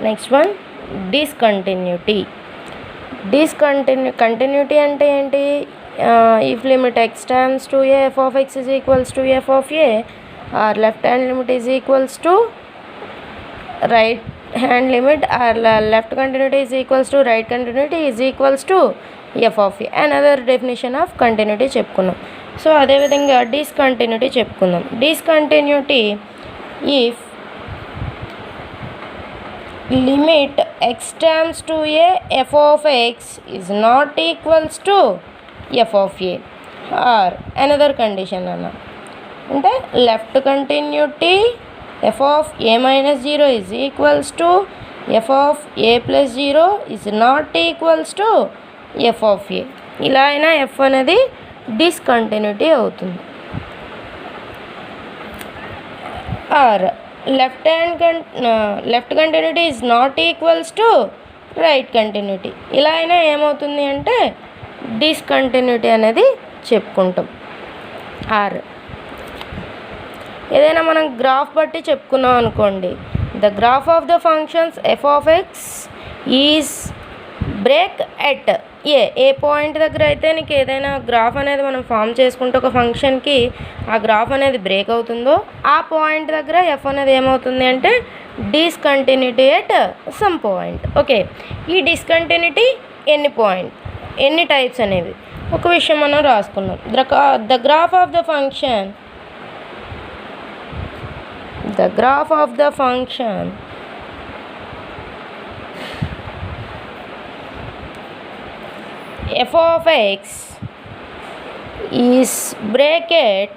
Next one discontinuity. Continuity అంటే ఏంటి? If limit x tends to a f of x is equals to f of a, or left hand limit is equals to right hand limit, or left continuity is equals to right continuity is equals to f of a. Another definition of continuity చెప్పుకున్నాం. So అదేవిధంగా discontinuity చెప్పుకుందాం. Discontinuity if limit x tends to a f of x is not equals to f of a, or another condition అన్న అంటే left continuity f of a minus 0 is equals to f of a plus 0 is not equals to f of a. ఇలా అయినా f అనేది discontinuity అవుతుంది. Or left continuity is not equals to right continuity. ఇలా అయినా ఏమవుతుంది అంటే discontinuity అనేది చెప్పుకుంటాం. ఆర్ ఏదైనా మనం గ్రాఫ్ బట్టి చెప్పుకున్నాం అనుకోండి, the graph of the functions F of x is break at a point దగ్గర అయితే నీకు ఏదైనా గ్రాఫ్ అనేది మనం ఫామ్ చేసుకుంటే ఒక ఫంక్షన్కి ఆ గ్రాఫ్ అనేది బ్రేక్ అవుతుందో ఆ పాయింట్ దగ్గర ఎఫ్ అనేది ఏమవుతుంది అంటే discontinuity at some point. Okay, ఈ డిస్కంటిన్యూటీ ఎన్ని టైప్స్ అనేవి ఒక విషయం మనం రాసుకున్నాం. The graph of the function f of x is bracket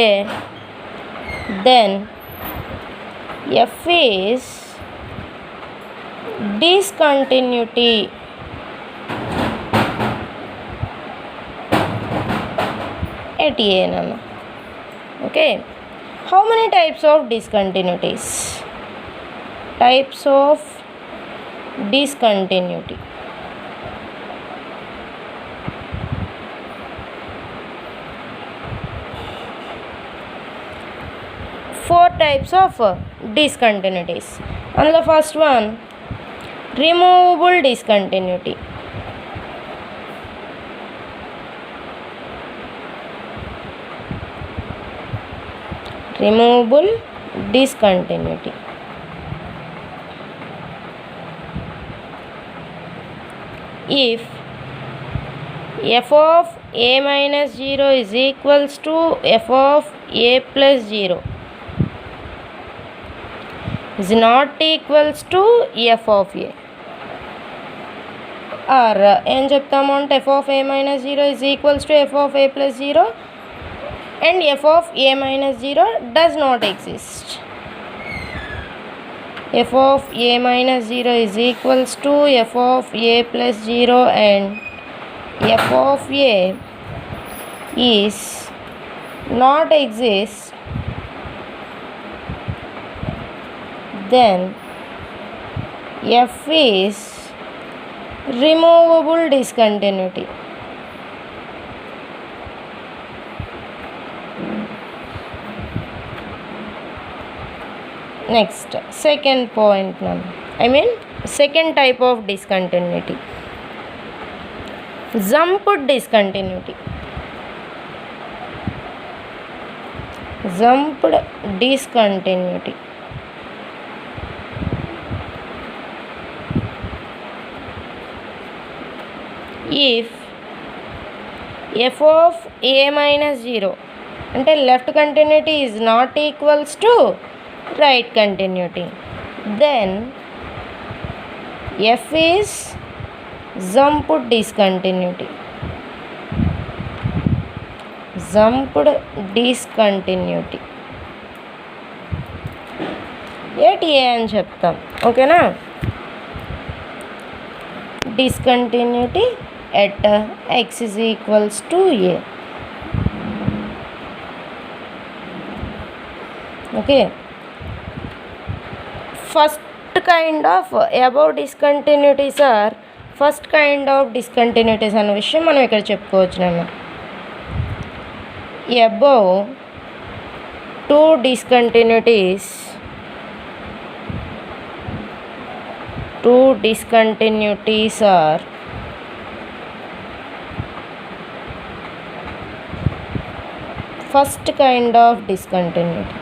a, then f is discontinuity at a nana. Okay, how many types of discontinuities? Types of discontinuity. Four types of discontinuities. And the first one, removable discontinuity. Removable discontinuity. If f of a minus 0 is equals to f of a plus 0 is not equals to f of a, or ఏం చెప్తాము అంటే f of a minus 0 is equals to f of a plus 0 and f of a minus 0 does not exist. f of a minus 0 is equals to f of a plus 0 and f of a is not exist, then f is removable discontinuity. Next, second point now, second type of discontinuity, jumped discontinuity. If f of a minus 0 అంటే left continuity is not equals to right continuity, then f is jumped discontinuity. ఏంటి ఏ అని చెప్తాం. ఓకేనా, discontinuity at x is equals to a. Okay, first kind of above discontinuities are first kind of discontinuities అనే విషయం మనం ఇక్కడ చెప్పుకోవచ్చు నాన్న. Above two discontinuities are first kind of discontinuity.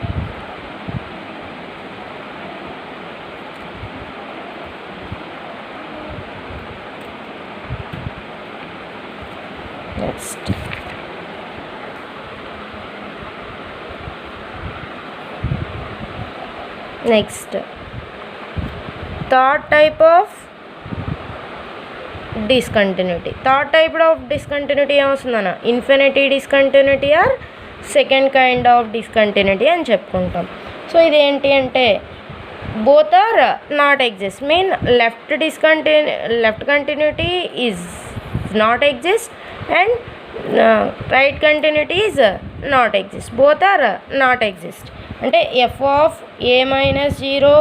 Next third type of discontinuity. Third type of discontinuity ఏమొస్తుందన్న infinity discontinuity or second kind of discontinuity అని చెప్పుకుంటాం. So ఇదేంటి అంటే both are not exist, mean left continuity is not exist and right continuity is not exist. Both are not exist. అంటే f of a minus 0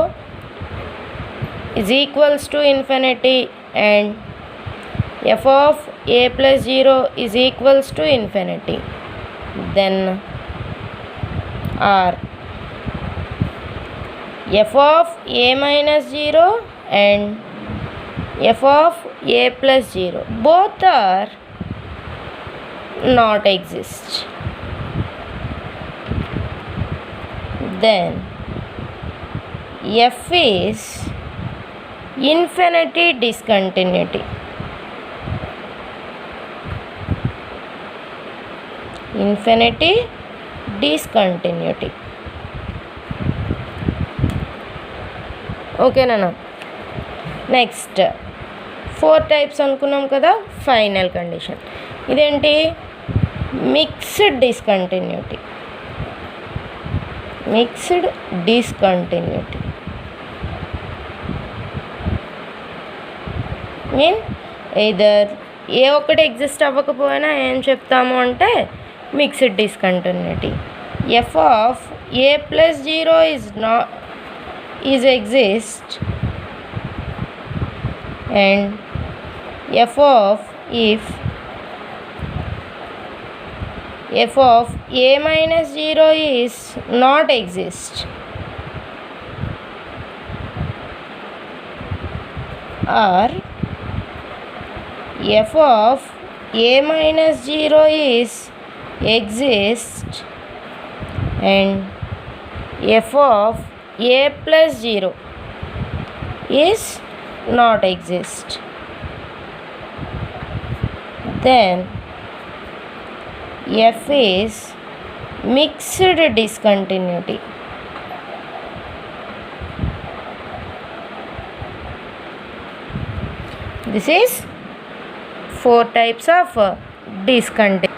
is equals to infinity and f of a plus 0 is equals to infinity. Then or f of a minus 0 and f of a plus 0 both are not exist. Then f is infinity discontinuity. Infinity discontinuity. ఓకేనా. Next 4 types అనుకున్నాం కదా. Final condition ఇదేంటి mixed discontinuity. Mixed discontinuity mean either ఏ ఒక్కటి exist అవ్వకపోయినా ఏం చెప్తాము అంటే mixed discontinuity. F of a plus 0 is exist and f of a minus 0 is not exist or f of a minus 0 is exist and f of a plus 0 is not exist, then f is mixed discontinuity. This is 4 types of discontinuity.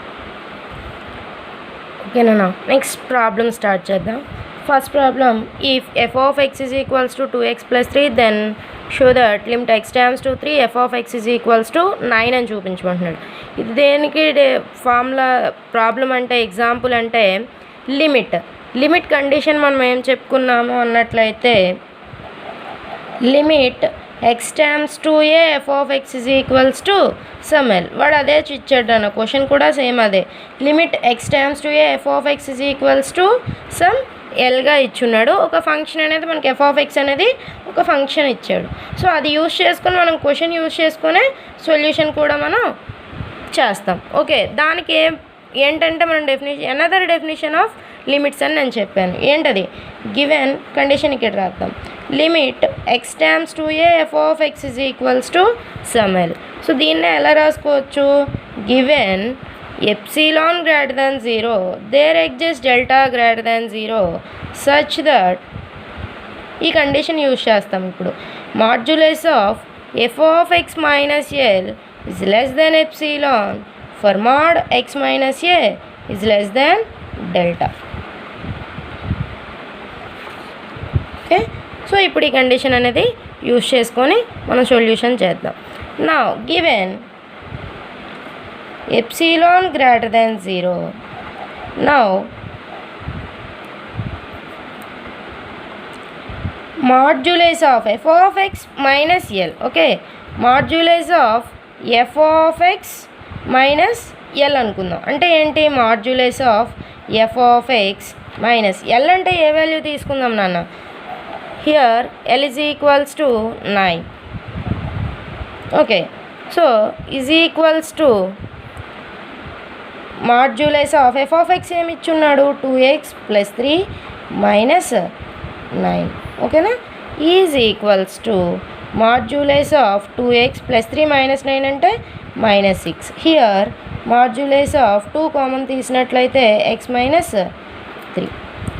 Okay now next problem start చేద్దాం. First problem, if f of x is equals to 2x plus 3 then show that limit x tends to 3 f of x is equals to 9 అని చూపించమంటున్నాడు. ఇది దేనికి formula problem అంటే example అంటే limit condition మనం ఏం చెప్పుకున్నాము అన్నట్లయితే limit x times 2a f of x is equals to some l. వాడు అదే ఇచ్చాడు అన్న క్వశ్చన్ కూడా సేమ్ అదే. Limit x times 2a f of x is equals to some ఎల్గా ఇచ్చున్నాడు. ఒక ఫంక్షన్ అనేది మనకి ఎఫ్ ఆఫ్ ఎక్స్ అనేది ఒక ఫంక్షన్ ఇచ్చాడు. సో అది యూజ్ చేసుకొని మనం క్వశ్చన్ యూజ్ చేసుకునే సొల్యూషన్ కూడా మనం చేస్తాం. ఓకే దానికి ఏంటంటే మనం అనదర్ డెఫినేషన్ ఆఫ్ లిమిట్స్ అని నేను చెప్పాను. ఏంటది గివెన్ కండిషన్ ఇక్కడ రాద్దాం. Limit x times 2a f of x is equals to some L. So దీన్ని ఎలా రాసుకోవచ్చు given epsilon greater than 0 there exists delta greater than 0 such that ఈ కండిషన్ యూజ్ చేస్తాం. ఇప్పుడు modulus of f of x minus l is less than epsilon for mod x minus a is less than delta. Okay so ఇప్పుడు ఈ condition అనేది use చేసుకొని మనం solution చేద్దాం. Now given epsilon greater than 0. Now modulus of f of x minus l. Okay modulus of f of x minus l అనుకుందాం. అంటే ఏంటి? Modulus of f of x minus l అంటే ఏ value తీసుకుందాం నాన్న? Here l is equals to 9. Okay, so is equals to modulus of f of x ఏమి ఇచ్చున్నాడు? 2x + 3 - 9. ఓకేనా? Is equals to modulus of 2x + 3 - 9 అంటే -6. హియర్ మాడ్యులస్ ఆఫ్ 2 కామన్ తీసినట్లయితే x - 3.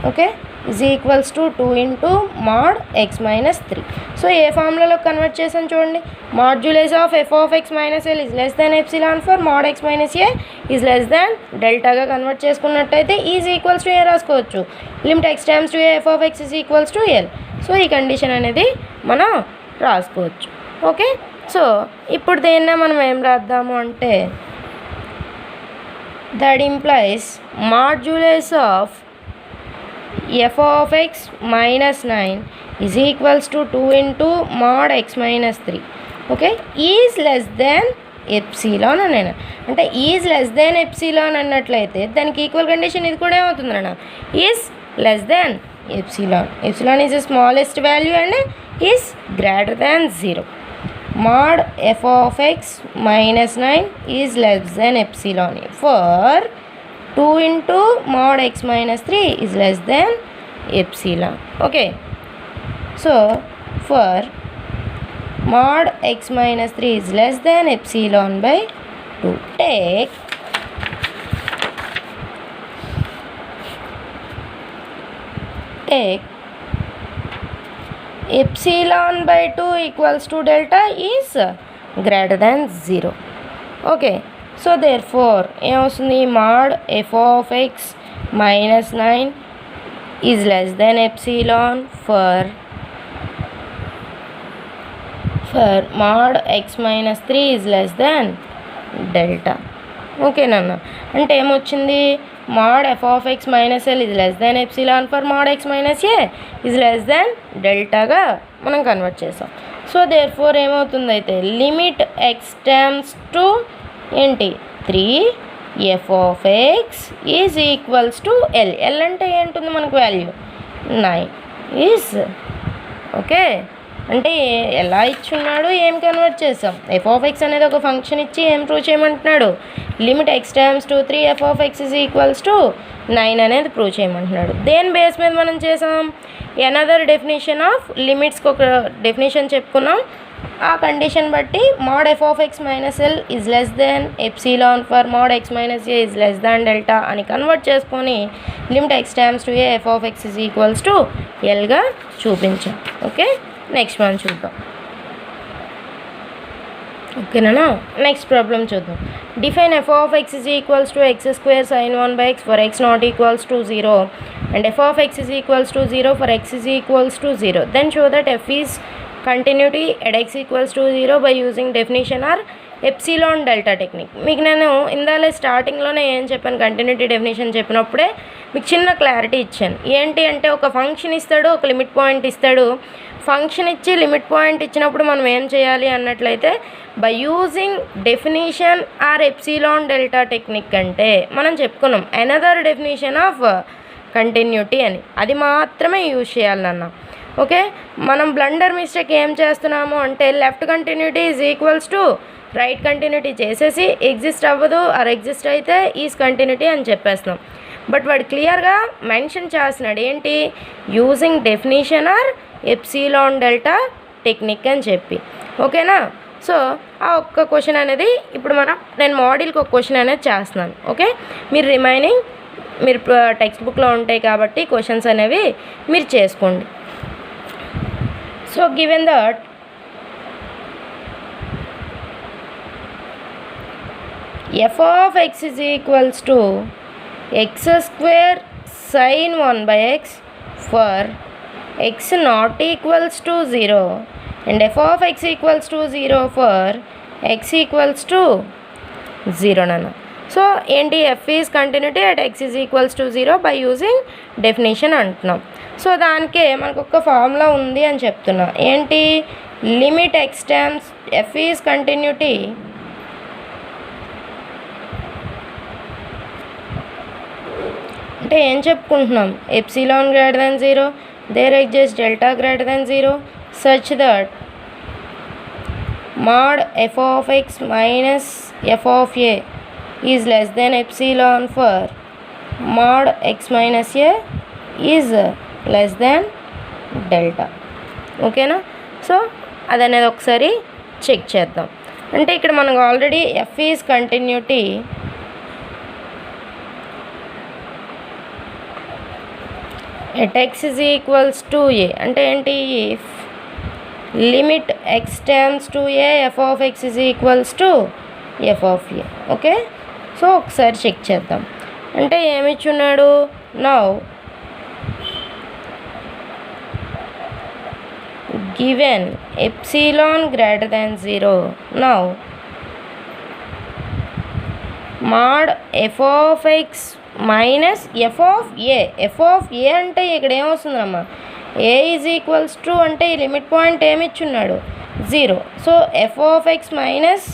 Okay, is equals to 2 × mod x - 3. So ఏ ఫార్ములాలో convert చేసాను చూడండి. Modulus of f of x minus l is less than epsilon for mod x - a is less than డెల్టాగా convert చేసుకున్నట్టయితే is equals to a రాసుకోవచ్చు. Limit x → a f of x is equals to l. So ఈ condition అనేది మనం రాసుకోవచ్చు. Okay, so ఇప్పుడు దీన్నే మనం ఏం రాద్దాము అంటే that implies modulus of f of X -9 is equals to 2 × mod x - 3. Okay, is less than epsilon అన్న. అంటే ఈజ్ లెస్ దాన్ ఎప్సిలాన్ అన్నట్లయితే దానికి ఈక్వల్ కండిషన్ ఇది కూడా ఏమవుతుందన్న? Is less than epsilon. Epsilon is the smallest value and is greater than 0. mod f of x -9 is less than epsilon for 2 × mod x - 3 is less than epsilon. Okay, so for mod x - 3 is less than epsilon by 2, take epsilon by 2 equals to delta is greater than 0. Okay, so therefore mod f of x -9 is less than epsilon for mod x - 3 is less than delta. Okay నాన్న, అంటే ఏమొచ్చింది? mod f of x - l is less than epsilon for mod x - a is less than డెల్టాగా మనం convert చేసాం. So therefore ఏమవుతుంది అయితే limit x టెమ్స్ to ఏంటి 3 f of x is equals to l. l అంటే ఏంటుంది మనకు value 9 is. Okay, అంటే ఎలా ఇచ్చున్నాడు, ఏం కన్వర్ట్ చేసాం? ఎఫ్ ఆఫ్ ఎక్స్ అనేది ఒక ఫంక్షన్ ఇచ్చి ఏం ప్రూవ్ చేయమంటున్నాడు? Limit x → 3 f of x is equals to 9 అనేది ప్రూవ్ చేయమంటున్నాడు. దేని బేస్ మీద మనం చేసాం? ఎనదర్ డెఫినేషన్ ఆఫ్ లిమిట్స్కి ఒక డెఫినేషన్ చెప్పుకున్నాం. ఆ కండిషన్ బట్టి mod f of x - l is less than epsilon for mod x - a is less than delta అని కన్వర్ట్ చేసుకొని limit x → a f of x is equals to ఎల్గా చూపించాం. Okay, next మనం చూద్దాం. ఓకేనా, నెక్స్ట్ ప్రాబ్లం చూద్దాం. Define f of x is equals to x² sin 1/x for x not equals to 0 and f of x is equals to 0 for x is equals to 0. Then show that f is continuity at x equals to 0 by using definition or epsilon delta technique. మీకు నేను ఇందాలే స్టార్టింగ్లోనే ఏం చెప్పాను, continuity definition చెప్పినప్పుడే మీకు చిన్న clarity ఇచ్చాను. ఏంటి అంటే ఒక ఫంక్షన్ ఇస్తాడు, ఒక లిమిట్ పాయింట్ ఇస్తాడు. ఫంక్షన్ ఇచ్చి లిమిట్ పాయింట్ ఇచ్చినప్పుడు మనం ఏం చేయాలి అన్నట్లయితే by using definition or epsilon delta technique అంటే మనం చెప్పుకున్నాం అనదర్ డెఫినేషన్ ఆఫ్ కంటిన్యూటీ అని. అది మాత్రమే యూజ్ చేయాలి నాన్న. ఓకే, మనం బ్లండర్ మిస్టేక్ ఏం చేస్తున్నాము అంటే left continuity is equals to right continuity చేసేసి ఎగ్జిస్ట్ అవ్వదు, ఆర్ ఎగ్జిస్ట్ అయితే ఈజ్ కంటిన్యూటీ అని చెప్పేస్తున్నాం. బట్ వాడు క్లియర్గా మెన్షన్ చేస్తున్నాడు ఏంటి, using definition or epsilon delta technique అని చెప్పి. ఓకేనా, సో ఆ ఒక్క క్వశ్చన్ అనేది ఇప్పుడు నేను మోడల్కి ఒక క్వశ్చన్ అనేది చేస్తున్నాను. ఓకే, మీరు రిమైనింగ్ మీరు టెక్స్ట్ బుక్లో ఉంటాయి కాబట్టి క్వశ్చన్స్ అనేవి మీరు చేసుకోండి. So given that f of x is equals to x² sin 1/x for x not equals to 0 and f of x equals to 0 for x equals to 0 nana. So ఏంటి, f is continuity at x is equals to 0 by using definition అంటున్నాం. So దానికే మనకు ఒక formula ఉంది అని చెప్తున్నా. ఏంటి, limit x f is continuity అంటే ఏం చెప్పుకుంటున్నాం, epsilon greater than 0, there exist delta greater than 0 such that mod f of x minus f of a is less than epsilon for mod x minus a is less than delta. ఓకేనా? So అదనేది ఒకసారి check చేద్దాం. అంటే ఇక్కడ మనకు already f is continuity at x is equals to a అంటే ఏంటి, if limit x tends to a f of x is equals to f of a. Okay, so ఒకసారి చెక్ చేద్దాం. అంటే ఏమిచ్చున్నాడు, now given epsilon greater than 0, now mod f of x minus f of a. F of a అంటే ఇక్కడ ఏమొస్తుందమ్మా, a is equals to అంటే ఈ limit point ఏమిచ్చున్నాడు 0. So f of x minus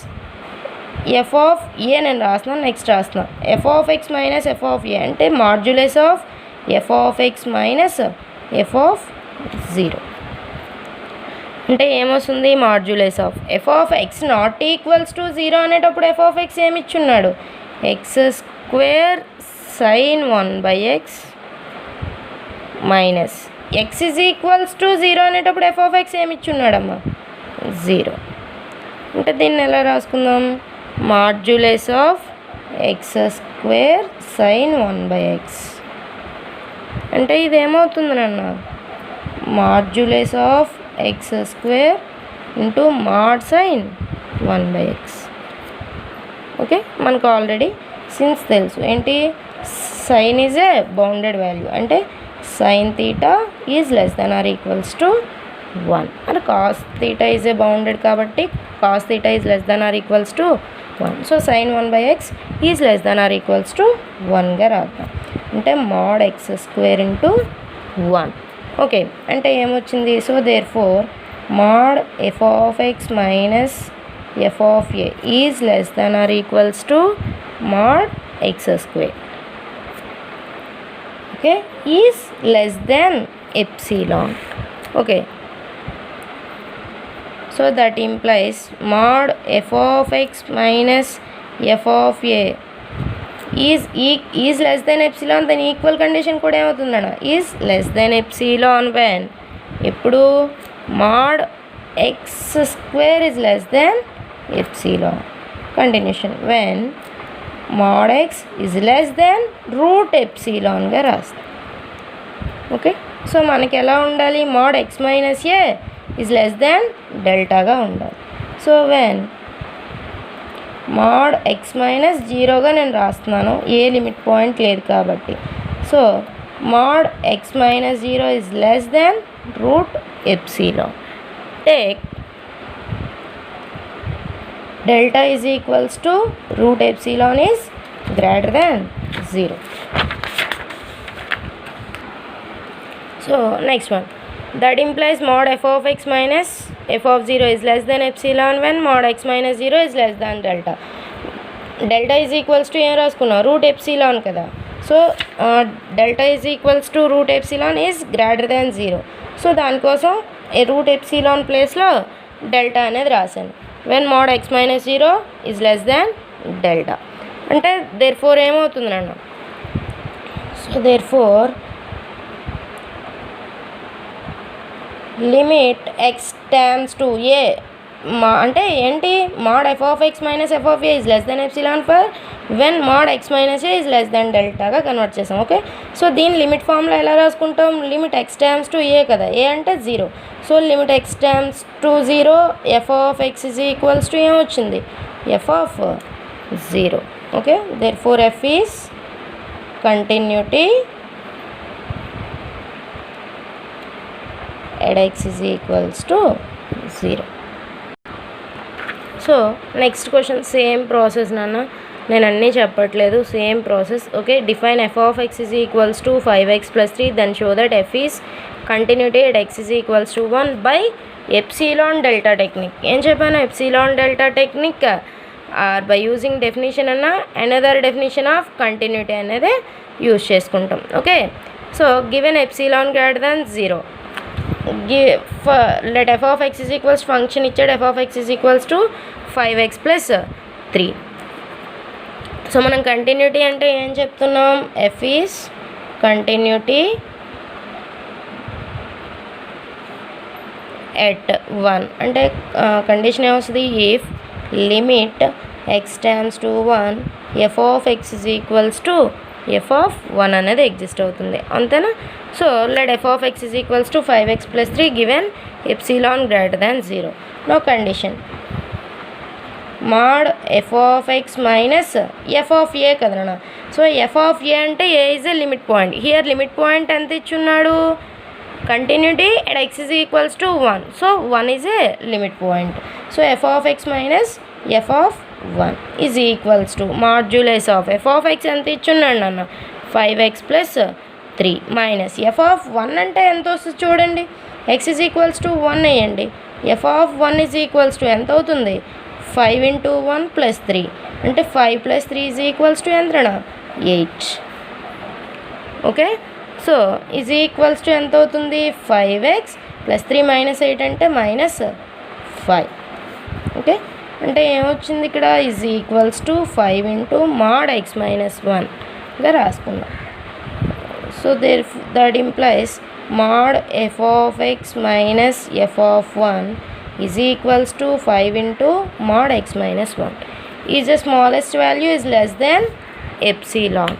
f of a నేను రాస్తున్నాను, next రాస్తున్నాను f of x minus f of a అంటే modulus of f of x minus f of 0 అంటే ఏమొస్తుంది, modulus of f of x not equals to 0 అనేటప్పుడు f of x ఏమిచ్చున్నాడు, x square sine 1/x minus x is equals to 0 అనేటప్పుడు f of X ఏమిచ్చున్నాడమ్మా 0. అంటే దీన్ని ఎలా రాసుకుందాం, modulus of x square sine 1/x అంటే ఇది ఏమవుతుంది నాన్న, modulus of x square into mod sine 1/x. Okay, మనకు ఆల్రెడీ సిన్స్ తెలుసు ఏంటి, sine is a bounded value అంటే sin theta is less than or equals to 1 and cos theta is a bounded కాబట్టి cos theta is less than or equals to 1. So sin 1/x is less than or equals to 1గా రాద్దాం. అంటే mod x square into 1. Okay, అంటే ఏమొచ్చింది, so therefore mod f of x minus f of a is less than or equals to mod x square. Okay, is less than epsilon. Okay, so that implies mod f of x minus f of a is less than epsilon. then equal condition కూడా ఏమవుతుందన్న, is less than epsilon when ఇప్పుడు mod x square is less than epsilon. continuation when mod x is less than root epsilonగా రాస్తాం. Okay, so మనకి ఎలా ఉండాలి, mod x minus a is less than డెల్టాగా ఉండాలి. So when mod x minus 0గా నేను రాస్తున్నాను, ఏ limit point లేదు కాబట్టి. So mod x minus 0 is less than root epsilon. Take delta is equals to root epsilon is greater than 0. So next one, that implies mod f of x minus f of 0 is less than epsilon when mod x minus 0 is less than delta. Delta is equals to ఏం రాసుకున్నాం, root epsilon కదా. So delta is equals to root epsilon is greater than 0. So దానికోసం root epsilon ప్లేస్లో delta అనేది రాశాను. When mod x minus 0 is less than delta. అంటే therefore ఏమవుతుంది నాన్న, so therefore limit x tends to a అంటే ఏంటి, mod f of x minus f of a is less than epsilon for when mod x minus a is less than డెల్టాగా convert చేసాం. Okay, so దీని limit ఫామ్లో ఎలా రాసుకుంటాం, limit x tends to a కదా, a అంటే 0. So limit x tends to 0 f of x is equals to ఏమొచ్చింది, f of 0. Okay, therefore f is continuity at x is equals to 0. So next question same process నాన్న, నేను అన్నీ చెప్పట్లేదు, same process. Okay, define f of x is equals to 5x plus 3 then show that f is continuity at x is equals to 1 by epsilon delta technique. ఏం చెప్పాను? Epsilon delta technique or by using definition అన్న another definition of continuity అనేది use చేసుకుంటాం. Okay, so given epsilon greater than 0 let f of x is equals function ఇచ్చాడు f of x is equals to 5x plus 3. So మనం continuity అంటే ఏం చెప్తున్నాం? f is continuity at 1 అంటే condition ఏమొస్తుంది? If limit x tends to 1 f of x is equals to f of 1 అనేది exist అవుతుంది, అంతేనా? So let f of x is equals to 5x plus 3 given epsilon greater than 0. No condition mod f of x minus f of a కదనా. సో f of a అంటే a is a limit point. Here limit point ఎంత ఇచ్చున్నాడు? Continuity at x is equals to 1. So 1 is a limit point. So f of x minus f of 1 is equals to modulus of f of x ఎంత ఇచ్చున్నాడు అన్న? 5x plus 3 minus f of 1 అంటే ఎంత వస్తుంది చూడండి. x is equals to 1 వేయండి. f of 1 is equals to ఎంత అవుతుంది? 5 into 1 plus 3 అంటే 5 plus 3 is equals to ఎంతనా? 8. Okay, so is equals to ఎంత అవుతుంది? 5x plus 3 minus 8 అంటే minus 5. ఓకే, అంటే ఏమొచ్చింది ఇక్కడ? is equals to 5 into mod x minus 1గా రాసుకున్నాం. So that implies mod f of x minus f of 1 is equals to 5 into mod x minus 1. Is the smallest value is less than epsilon.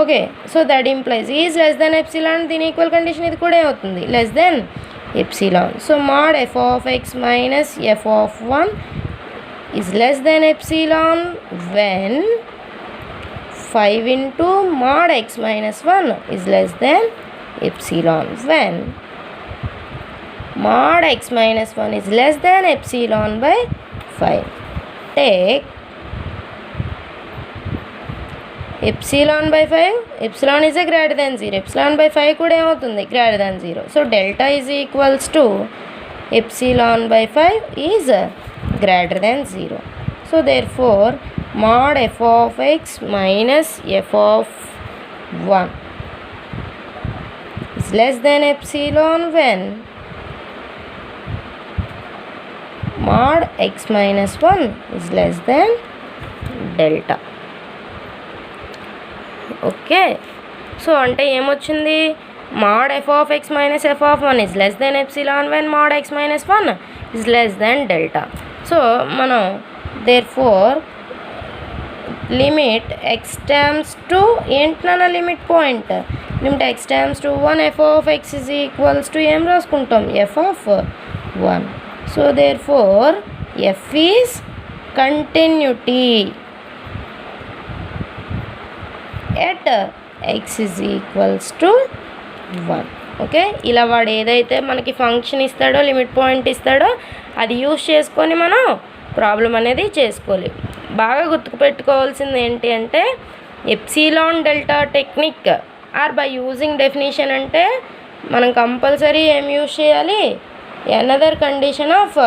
Okay, so that implies is less than epsilon. దీని equal condition ఇది కూడా ఏమవుతుంది? less than epsilon. So mod f of x minus f of 1 is less than epsilon when 5 into mod x minus 1 is less than epsilon. When mod x minus 1 is less than epsilon by 5. Take epsilon by 5. Epsilon is a greater than 0. Epsilon by 5 కూడా ఏమవుతుంది? greater than 0. So delta is equals to epsilon by 5 is greater than 0. So therefore mod f of x minus f of 1 is less than epsilon when mod x minus 1 is less than delta. Okay, so అంటే ఏమొచ్చింది? mod f of x minus f of 1 is less than epsilon when mod x minus 1 is less than delta. So మనం therefore limit x tends to ఏంటన్నా limit point? Limit x tends to 1 f of x is equals to ఏం రాసుకుంటాం? f of 1. So therefore f is continuity at x is equals to 1. Okay, ఇలా వాడు ఏదైతే మనకి function ఇస్తాడో, limit point ఇస్తాడో అది యూజ్ చేసుకొని మనం ప్రాబ్లం అనేది చేసుకోవాలి. బాగా గుర్తుపెట్టుకోవాల్సింది ఏంటి అంటే epsilon delta technique or by using definition అంటే మనం కంపల్సరీ ఏం యూజ్ చేయాలి? Another condition of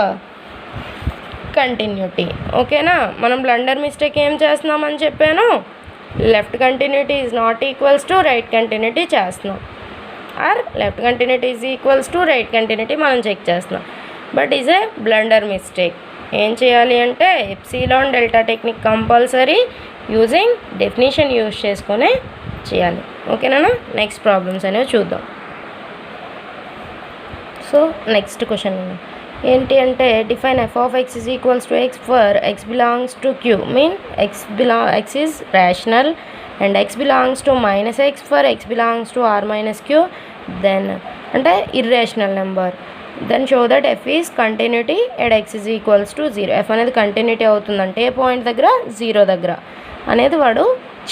continuity. ఓకేనా, మనం బ్లండర్ మిస్టేక్ ఏం చేస్తున్నామని చెప్పాను? Left continuity is not equals to right continuity చేస్తున్నాం, or left continuity is equals to right continuity మనం చెక్ చేస్తున్నాం. But is a blunder mistake. ఏం చేయాలి అంటే epsilon delta technique compulsory using definition use చేసుకొని చేయాలి. ఓకేనా, నెక్స్ట్ ప్రాబ్లమ్స్ అనేవి చూద్దాం. సో నెక్స్ట్ క్వశ్చన్ ఏంటి అంటే define f of x is equals to x for x belongs to q. Mean x is rational and x belongs to minus x for x belongs to r minus q. Then అంటే irrational number. Then show that f is continuity at x is equals to 0. F అనేది continuity అవుతుందంటే a point దగ్గర? 0 దగ్గర అనేది వాడు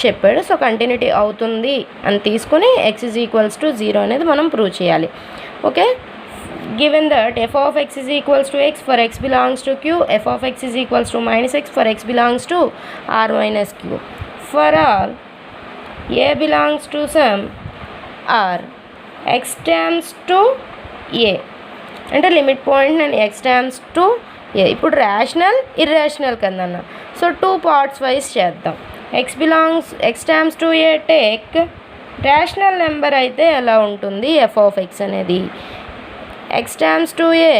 చెప్పాడు. So continuity అవుతుంది అని తీసుకుని ఎక్స్ ఈజ్ ఈక్వల్స్ టు 0 అనేది మనం ప్రూవ్ చేయాలి. Okay, given that f of x is equals to x for x belongs to q, f of x is equals to minus x for x belongs to r minus q. For all a belongs to some r, x tends to a. అంటే limit point నేను x tends to a. ఇప్పుడు rational irrational కదన్న, so 2 parts wise చేద్దాం. X tends to a take rational number అయితే ఎలా ఉంటుంది f of x అనేది. X tends to a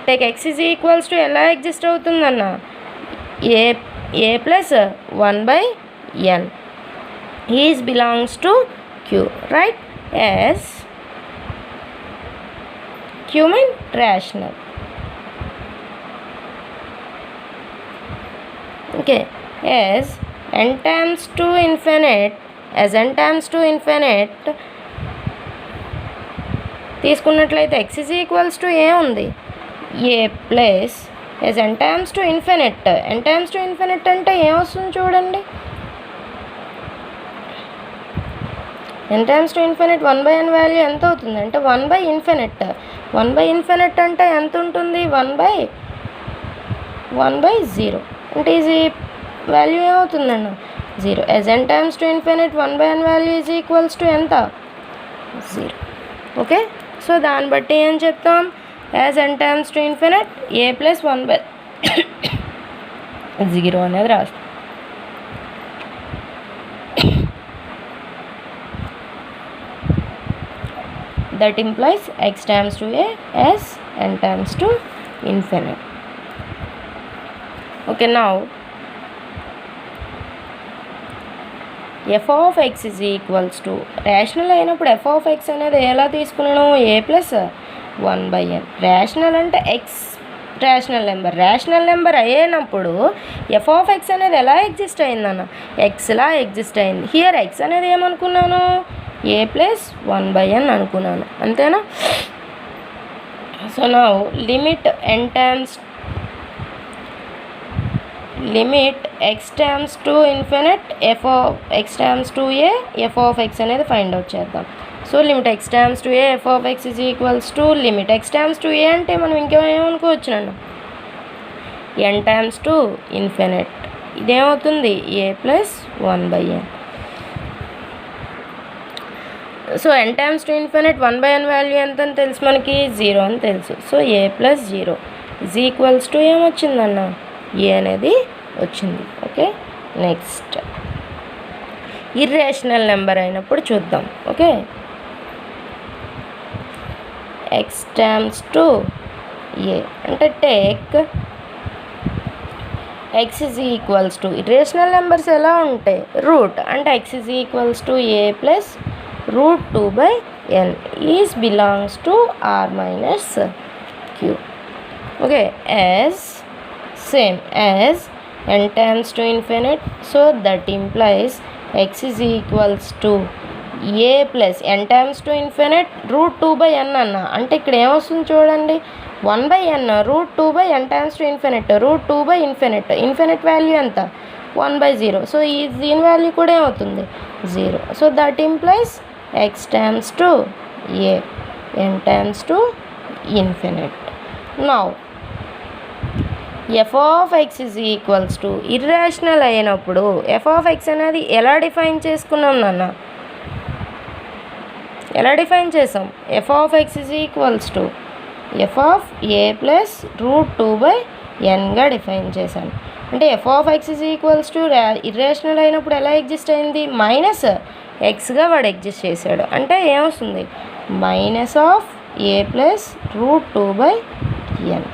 take x is equals to ఎలా ఎగ్జిస్ట్ అవుతుందన్న, a plus 1/n is belongs to q, right. as q mean rational. Okay, as n tends to infinite, తీసుకున్నట్లయితే x is equals to ఏ ఉంది, ఏ plus as n tends to infinite అంటే ఏమొస్తుంది చూడండి, n tends to infinite 1/n value ఎంత అవుతుంది అంటే 1/infinite. 1/infinite అంటే ఎంత ఉంటుంది, 1/0 అంటే ఇది వాల్యూ ఏమవుతుందన్న 0. as n tends to infinite 1/n value is equals to ఎంత 0. ఓకే, సో దాన్ని బట్టి ఏం చెప్తాం, as n tends to infinite a plus 1/0 అనేది రాస్తాం. That implies x tends to a as n tends to infinite. Okay, now f of x is equals to rational అయినప్పుడు f of x అనేది ఎలా తీసుకున్నాను, a ప్లస్ 1/n. రేషనల్ అంటే x rational number అయినప్పుడు f of x అనేది ఎలా exist అయిందన్న, xలా exist అయింది. హియర్ x అనేది ఏమనుకున్నాను, ఏ ప్లస్ 1/n అనుకున్నాను, అంతేనా. So now limit x tends to infinite f of x tends to a f of x అనేది ఫైండ్ అవుట్ చేద్దాం. So limit x tends to a f of x is equals to limit x tends to a అంటే మనం ఇంకేమనుకోవచ్చు నన్ను, n tends to infinite ఇదేమవుతుంది a plus 1/n. So n tends to infinite 1/n value ఎంత అని తెలుసు మనకి, 0 అని తెలుసు. So a plus 0 is equals to ఏమొచ్చిందన్న, ఏ అనేది వచ్చింది. ఓకే, నెక్స్ట్ ఇర్రేషనల్ నెంబర్ అయినప్పుడు చూద్దాం. Okay, x tends to a అంటే take x is equals to, irrational numbers ఎలా ఉంటాయి, రూట్ అంటే x is equals to a plus √2/n is belongs to r minus q. Okay, as same as n tends to infinite, so that implies x is equals to a plus n tends to infinite √2/n అన్న, అంటే ఇక్కడ ఏమొస్తుంది చూడండి, 1/n √2/n tends to infinite √2/infinite, infinite value ఎంత 1/0. So ఈ దీని value కూడా ఏమవుతుంది 0. So that implies x tends to a, n tends to infinite. Now f of x is equals to irrational అయినప్పుడు f of x అనేది ఎలా define చేసుకున్నాం నాన్న, ఎలా డిఫైన్ చేసాం, f of x is equals to f of a plus √2/nగా define చేశాను. అంటే f of x is equals to irrational అయినప్పుడు ఎలా ఎగ్జిస్ట్ అయింది, మైనస్ ఎక్స్గా వాడు ఎగ్జిస్ట్ చేశాడు, అంటే ఏమొస్తుంది minus of a plus √2/n,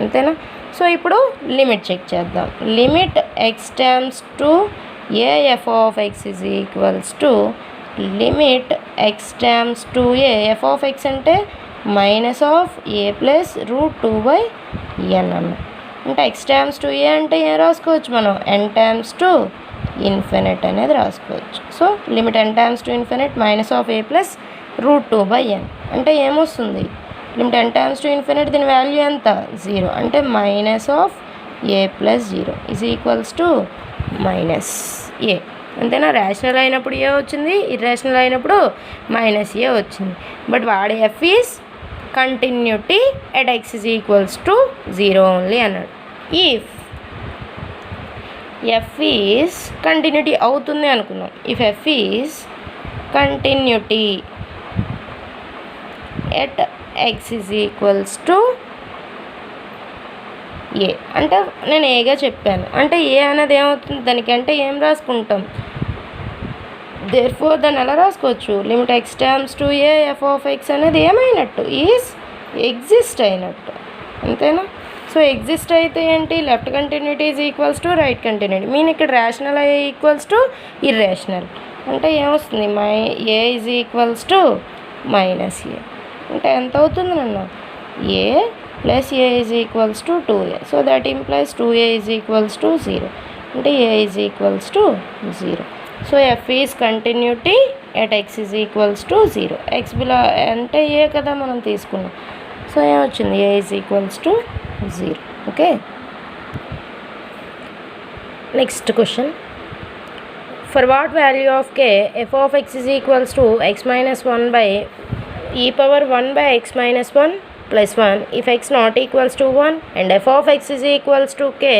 అంతేనా. సో ఇప్పుడు లిమిట్ చెక్ చేద్దాం. Limit x tends to a f of x is equals to limit x tends to a f of x అంటే minus of a plus √2/n అన్న, అంటే X tends to a అంటే ఏం రాసుకోవచ్చు మనం, ఎన్ టెండ్స్ టు ఇన్ఫినిట్ అనేది రాసుకోవచ్చు. So limit n tends to infinite minus of a plus √2/n అంటే ఏమొస్తుంది, limit n tends to infinite దీని వాల్యూ ఎంత 0, అంటే minus of a plus 0 is equals to minus a, అంతేనా. రేషనల్ అయినప్పుడు ఏ వచ్చింది, ఇర్రేషనల్ అయినప్పుడు మైనస్ ఏ వచ్చింది. బట్ వాడే f is continuity at x is equals to 0 only అన్నాడు. ఇఫ్ ఎఫ్ ఈజ్ కంటిన్యూటీ అవుతుంది అనుకున్నాం, if f is continuity at x is equals to a. అంటే నేను ఏగా చెప్పాను, అంటే ఏ అనేది ఏమవుతుంది దానికంటే ఏం రాసుకుంటాం, దేర్ఫోర్ దాన్ని ఎలా రాసుకోవచ్చు, limit x tends to a f of x అనేది ఏమైనట్టు, ఈజ్ ఎగ్జిస్ట్ అయినట్టు, అంతేనా. సో ఎగ్జిస్ట్ అయితే ఏంటి, left continuity is equals to right continuity. Mean ఇక్కడ rational a equals to irrational, అంటే ఏమొస్తుంది, a is equals to minus a. అంటే ఎంత అవుతుంది నన్ను, a plus a is equals to 2a. So that implies 2a is equals to 0, అంటే a is equals to 0. So f is continuity at x is equals to 0. X బిలా అంటే a కదా మనం తీసుకున్నాం, సో ఏమొచ్చింది, ఏ is equals to 0. Okay, next question. For what value of k f of x is equals to x minus 1 by e power 1 by x minus 1 plus 1 if x not equals to 1, and f of x is equals to k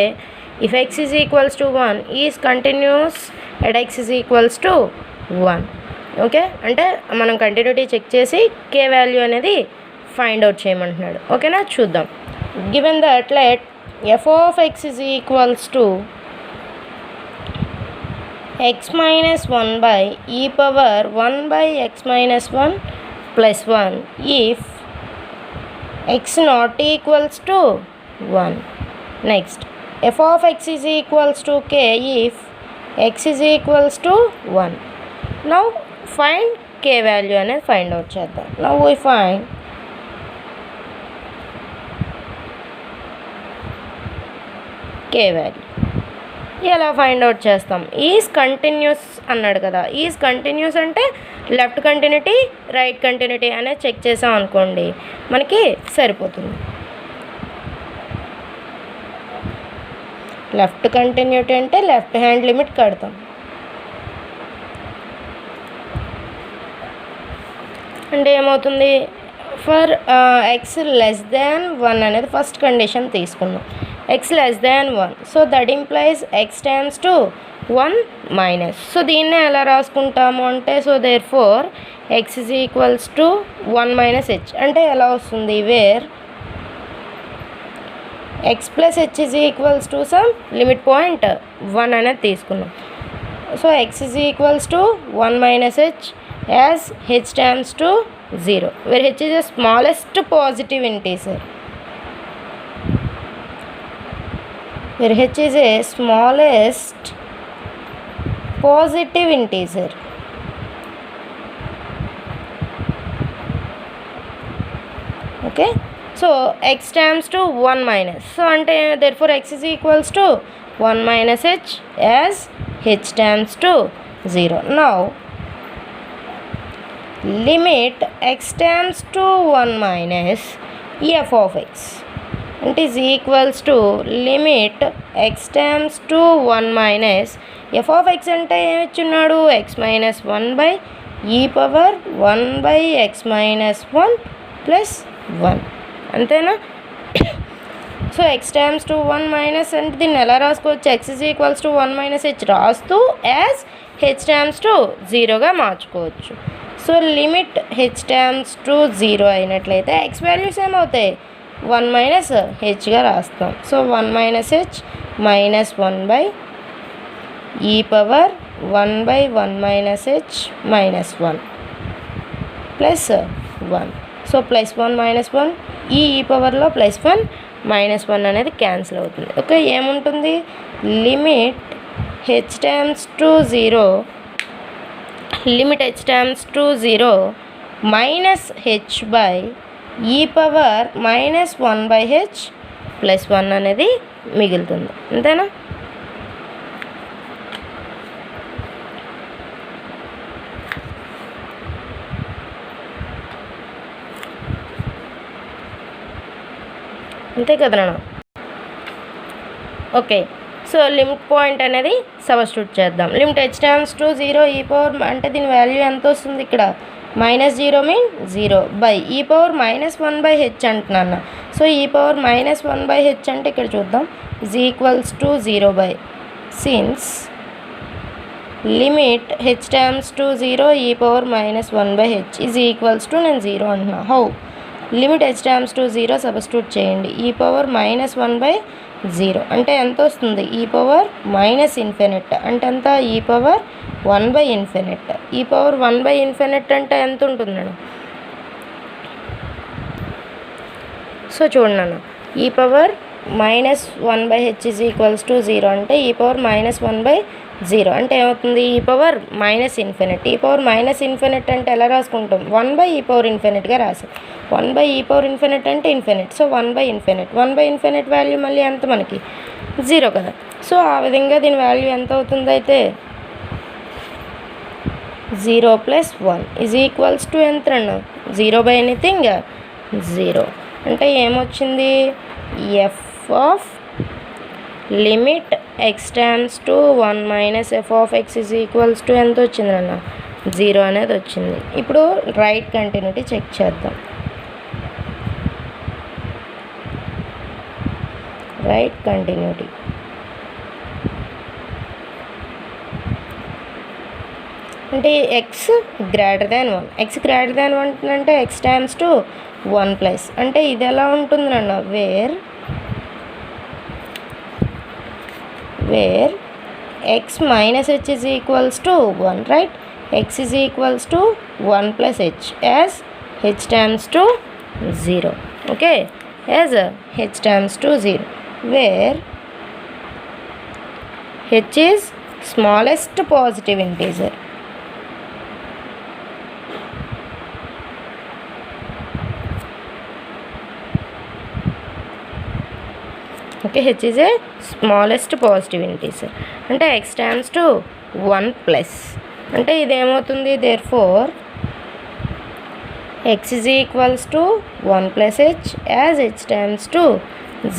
if x is equals to 1 is continuous at x is equals to 1. Okay, అంటే మనం continuity check చేసి k value అనేది find out చేయమంటున్నాడు. ఓకేనా, చూద్దాం. Given that let f of x is equals to x minus 1 by e power 1 by x minus 1 plus 1 if x not equals to 1. Next, f of x is equals to k if x is equals to 1. Now find k value అనేది find out చేద్దాం. Now we find k value. ఎలా find out చేస్తాం, is continuous అన్నాడు కదా, is continuous అంటే left continuity right continuity అనేది check చేసాం అనుకోండి మనకి సరిపోతుంది. లెఫ్ట్ కంటిన్యూటీ అంటే లెఫ్ట్ హ్యాండ్ లిమిట్ కడతాం. అంటే ఏమవుతుంది, ఫర్ ఎక్స్ లెస్ దాన్ 1 అనేది ఫస్ట్ కండిషన్ తీసుకున్నాం, x less than 1. So that implies x tends to 1 minus. So దీన్నే ఎలా రాసుకుంటాము అంటే, so therefore x is equals to 1 minus h. అంటే ఎలా వస్తుంది, where x plus h is equals to some limit point 1 అనేది తీసుకున్నాం. So x is equals to 1 minus h as h tends to 0, where h is the smallest positive integer. Where h is a smallest positive integer. Okay, so x times to 1 minus. So ante therefore x is equals to 1 minus h as h times to 0. Now limit x times to 1 minus f of x and is equals to limit x times to 1 minus f of x అంటే ఏమిచ్చున్నాడు, x minus 1 by e power 1 by x minus 1 plus 1, అంతేనా. So x times to 1 minus అంటే దీన్ని ఎలా రాసుకోవచ్చు, x is equals to 1 minus h రాస్తూ as h times to 0గా మార్చుకోవచ్చు. So limit h times to 0 అయినట్లయితే x values ఏమవుతాయి, 1 minus హెచ్గా రాస్తాం. So 1 minus h minus 1 by e power 1 by 1 minus h minus 1 plus 1. So plus 1 minus 1 e పవర్లో plus 1 minus 1 అనేది cancel అవుతుంది. Okay, ఏముంటుంది, limit h tends to 0, limit h tends to 0 minus h by e power minus 1 by h plus 1 అనేది మిగులుతుంది, అంతేనా. అంతే కదా నాన్న. ఓకే, సో లిమిట్ పాయింట్ అనేది సబ్స్టిట్యూట్ చేద్దాం. Limit h tends to 0 e power అంటే దీని వాల్యూ ఎంత వస్తుంది, ఇక్కడ minus 0 mean 0 by e power minus 1 by h అంటున్నాను. So e power minus 1 by H అంటే ఇక్కడ చూద్దాం, is equals to 0 by since limit h tends to 0 e power minus 1 by H is equals to నేను 0 అంటున్నా. How limit h tends to 0 substitute చేయండి. e⁻−1/0 అంటే ఎంత వస్తుంది? e⁻−ఇన్ఫినిట్ అంటే ఎంత? e⁻1/∞. e⁻1/∞ అంటే ఎంత ఉంటుంది మేడం? సో చూడండి అన్న, e⁻−1/h = 0 అంటే e⁻−1/0 అంటే ఏమవుతుంది? e⁻−∞. e⁻−∞ అంటే ఎలా రాసుకుంటాం? 1/e∞ రాసాం. 1/e∞ అంటే ఇన్ఫినిట్. సో 1/∞. వాల్యూ మళ్ళీ ఎంత మనకి? 0 కదా. సో ఆ విధంగా దీని వాల్యూ ఎంత అవుతుంది అయితే? 0 + 1 = ఎంత అన్న? 0/ఎనీథింగ్ 0 అంటే ఏమొచ్చింది? f of limit x tends to 1 - f of x = ఎంత వచ్చింది అన్న? 0 అనేది వచ్చింది. ఇప్పుడు రైట్ కంటిన్యూటీ చెక్ చేద్దాం. రైట్ కంటిన్యూటీ అంటే x greater than 1. x greater than 1 అంటే x టైమ్స్ టు 1 అంటే ఇది ఎలా ఉంటుంది అన్న? Where x - h = 1, right? x = 1 + h as h tends to 0. Okay, as h tends to 0, where h is smallest positive integer. Okay, h is a smallest positive integer అంటే x tends to 1 అంటే ఇదేమవుతుంది? therefore x = 1 + h as h tends to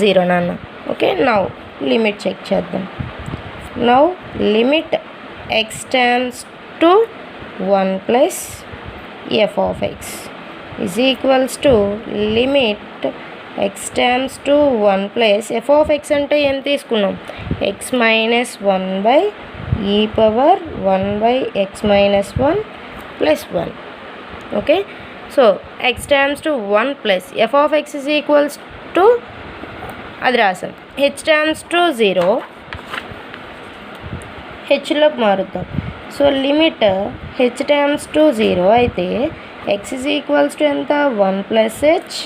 0 నాన్న. Okay, now limit check చేద్దాం. Now limit x tends to 1 + f of x = limit x tends to 1 + f of x అంటే ఏం తీసుకున్నాం? x - 1/e⁻1/x - 1 + 1. Okay, so x tends to 1 + f of x = అది రాసాం. h tends to 0 hలోకి మారుద్దాం. So limit h tends to 0 అయితే x = ఎంత? 1 + h -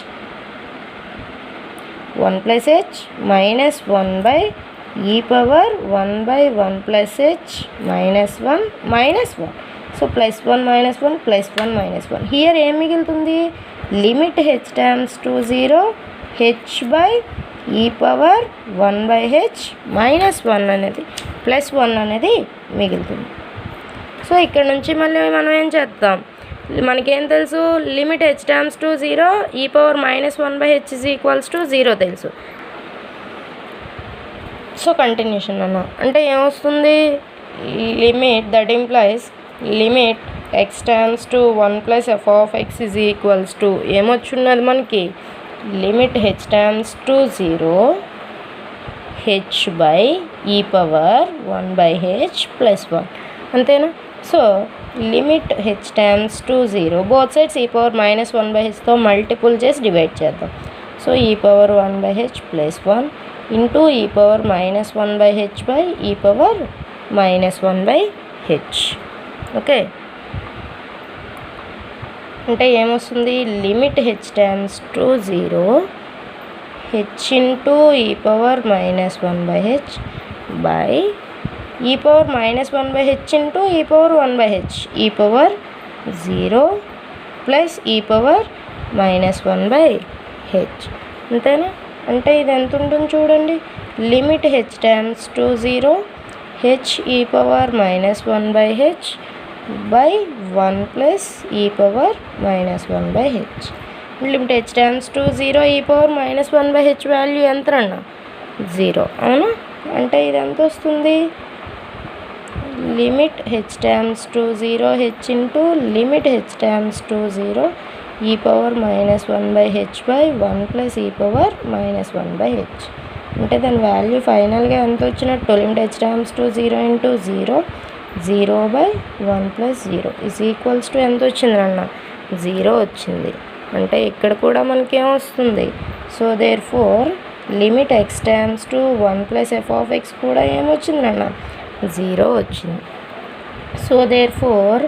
1/e⁻1/1 + h - 1 so +1 - 1 +1 - 1 here ఏం మిగులుతుంది? Limit h tends to 0 h/e⁻1/h - 1 అనేది +1 అనేది మిగులుతుంది. సో ఇక్కడ నుంచి మళ్ళీ మనం ఏం చేద్దాం? మనకేం తెలుసు? Limit h tends to 0 e⁻−1/h = 0 తెలుసు. సో కంటిన్యూషన్ అన్న అంటే ఏమొస్తుంది? Limit that implies limit x tends to 1 + f of x = ఏమొచ్చున్నది మనకి? Limit h tends to 0 h/e⁻1/h + 1 అంతేనా? So limit h tends to 0 both sides e⁻−1/hతో మల్టిపుల్ చేసి డివైడ్ చేద్దాం. So e⁻1/h + 1 into e⁻−1/h/e⁻−1/h. Okay, అంటే ఏమొస్తుంది? Limit h tends to 0 h into e⁻−1/h by e⁻−1/h into e⁻1/h e⁻0 plus e⁻−1/h అంతేనా? అంటే ఇది ఎంత ఉంటుంది చూడండి. Limit h tends to 0 h/e⁻−1/h by 1 plus e⁻−1/h. Limit h tends to 0 e⁻−1/h value ఎంత అన్న? 0 అవునా? అంటే ఇది ఎంత వస్తుంది? Limit h tends to 0 h into limit h tends to 0 e⁻−1/h by 1 plus e⁻−1/h. అంటే దాని వాల్యూ ఫైనల్గా ఎంత వచ్చినట్టు? Limit h tends to 0 into 0 0/1 + 0 = ఎంత వచ్చింది అన్న? 0 వచ్చింది. అంటే ఇక్కడ కూడా మనకేమొస్తుంది, so therefore limit x tends to 1 plus f of x కూడా ఏమొచ్చింది అన్న 0 వచ్చింది. So therefore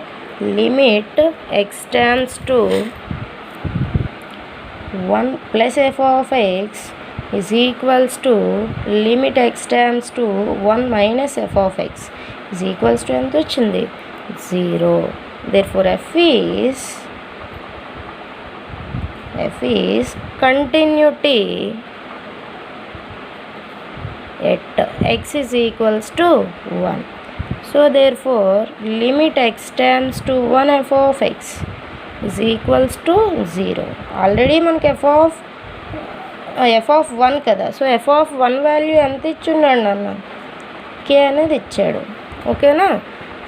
limit x tends to 1 plus f of x is equals to limit x tends to 1 minus f of x is equals to ఎంత వచ్చింది 0. therefore f is continuity at x is equals to 1. so therefore limit x tends to 1 f of x is equals to 0. Already మనకి F of 1 కదా, so f of 1 value ఎంత ఇచ్చిండండి అన్న కే అనేది ఇచ్చాడు. ఓకేనా,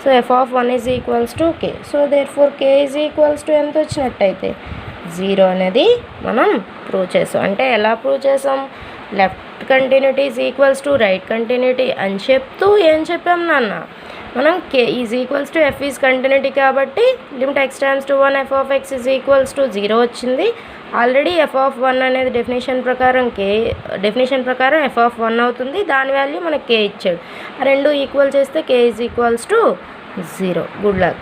so f of 1 is equals to k. So therefore k is equals to ఎంత వచ్చినట్టయితే 0 అనేది మనం ప్రూవ్ చేసాం. అంటే ఎలా ప్రూవ్ చేసాం, left continuity is equals to right continuity అని చెప్తూ ఏం చెప్పాం నాన్న, మనం k is equals to f is continuity కాబట్టి limit x tends to 1 f of x is equals to 0 వచ్చింది. ఆల్రెడీ ఎఫ్ ఆఫ్ 1 అనేది డెఫినేషన్ ప్రకారం ఎఫ్ ఆఫ్ 1 అవుతుంది, దాని వాల్యూ మనకి కే ఇచ్చాడు. రెండు ఈక్వల్ చేస్తే k is equals to 0. Good luck.